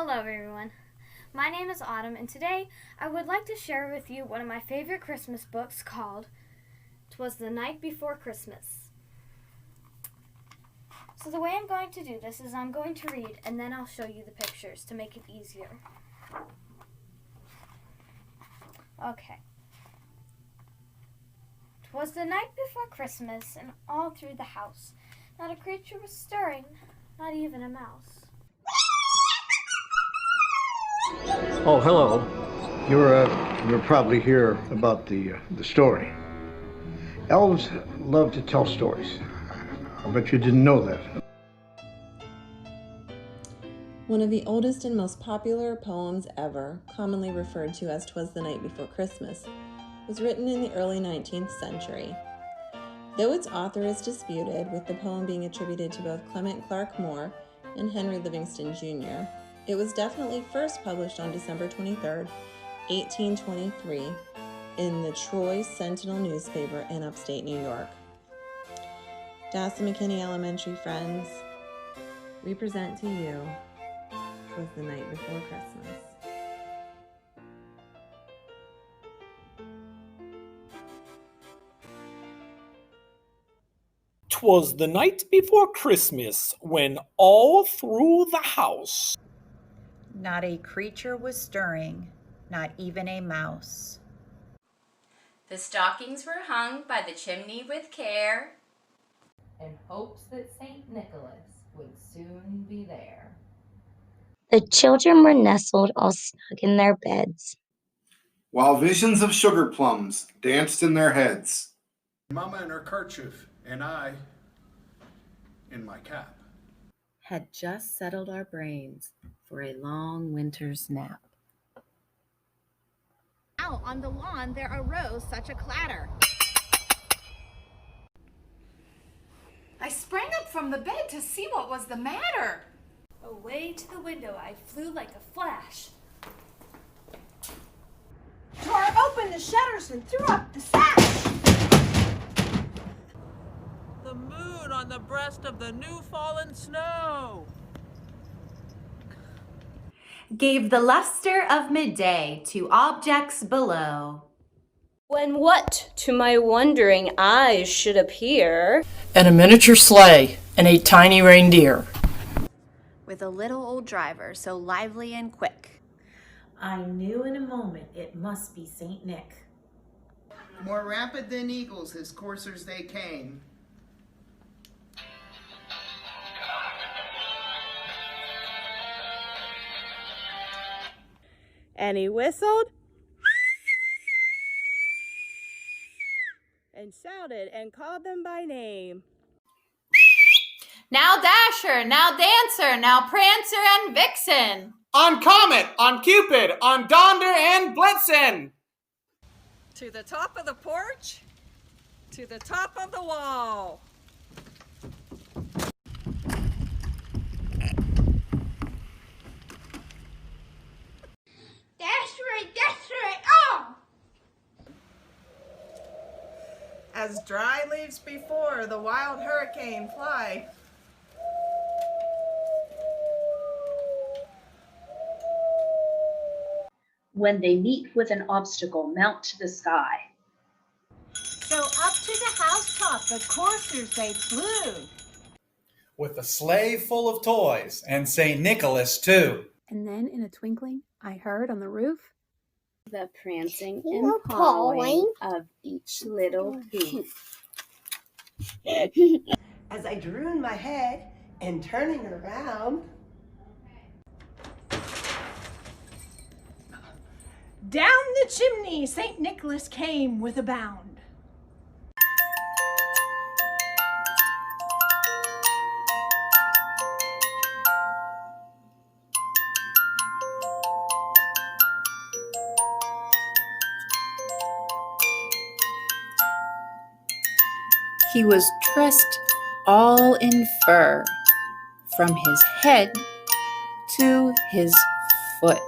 Hello everyone, my name is Autumn and today I would like to share with you one of my favorite Christmas books called Twas the Night Before Christmas. So the way I'm going to do this is I'm going to read and then I'll show you the pictures to make it easier. Okay. 'Twas the night before Christmas and all through the house not a creature was stirring, not even a mouse. Oh, hello. You're probably here about the story. Elves love to tell stories. I bet you didn't know that. One of the oldest and most popular poems ever, commonly referred to as "'Twas the Night Before Christmas," was written in the early 19th century. Though its author is disputed, with the poem being attributed to both Clement Clarke Moore and Henry Livingston Jr., it was definitely first published on December 23, 1823, in the Troy Sentinel newspaper in upstate New York. Dassa McKinney Elementary friends, we present to you "'Twas the Night Before Christmas." "'Twas the night before Christmas, when all through the house not a creature was stirring, not even a mouse. The stockings were hung by the chimney with care, in hopes that St. Nicholas would soon be there. The children were nestled all snug in their beds, while visions of sugar plums danced in their heads. Mama in her kerchief, and I in my cap, had just settled our brains for a long winter's nap. Out on the lawn there arose such a clatter. I sprang up from the bed to see what was the matter. Away to the window I flew like a flash. Tore open the shutters and threw up the sash. The moon on the breast of the new fallen snow gave the luster of midday to objects below. When what to my wondering eyes should appear, and a miniature sleigh and a tiny reindeer, with a little old driver so lively and quick. I knew in a moment it must be Saint Nick. More rapid than eagles his coursers they came. And he whistled and shouted and called them by name. Now Dasher, now Dancer, now Prancer and Vixen. On Comet, on Cupid, on Donder and Blitzen. To the top of the porch, to the top of the wall. That's right, oh! As dry leaves before the wild hurricane fly, when they meet with an obstacle, mount to the sky. So up to the housetop the coursers they flew, with a sleigh full of toys, and St. Nicholas too. And then in a twinkling, I heard on the roof the prancing and pawing of each little hoof. As I drew in my head and turning around, down the chimney St. Nicholas came with a bound. He was dressed all in fur, from his head to his foot.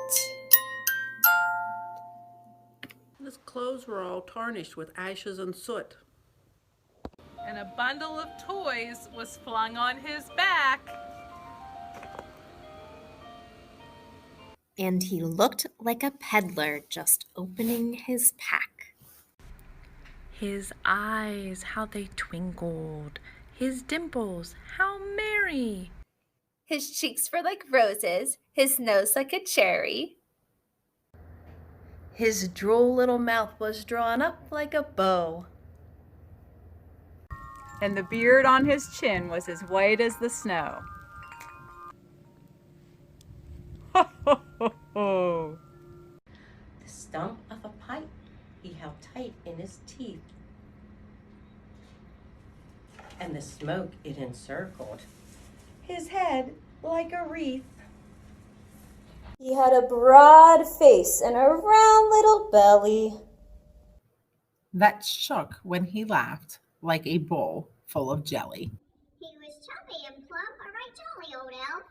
His clothes were all tarnished with ashes and soot. And a bundle of toys was flung on his back. and he looked like a peddler just opening his pack. His eyes, how they twinkled. His dimples, how merry. His cheeks were like roses, his nose like a cherry. His droll little mouth was drawn up like a bow. And the beard on his chin was as white as the snow. Ho, ho, ho, ho. The stump of a pipe he held tight in his teeth, and the smoke it encircled his head like a wreath. He had a broad face and a round little belly that shook when he laughed like a bowl full of jelly. He was chubby and plump, a right jolly old elf.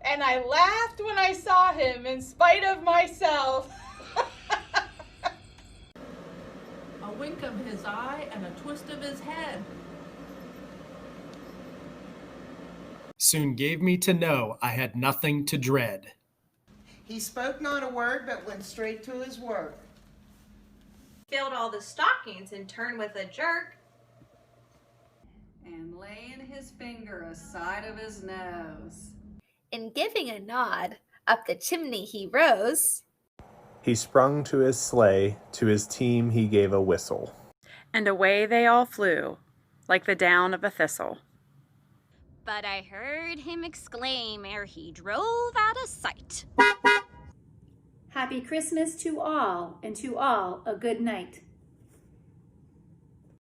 And I laughed when I saw him in spite of myself. A wink of his eye and a twist of his head. Soon gave me to know I had nothing to dread. He spoke not a word, but went straight to his work. Filled all the stockings and turned with a jerk. And laying his finger aside of his nose. And giving a nod, up the chimney he rose. He sprung to his sleigh, to his team he gave a whistle. And away they all flew, like the down of a thistle. But I heard him exclaim ere he drove out of sight. Happy Christmas to all, and to all a good night.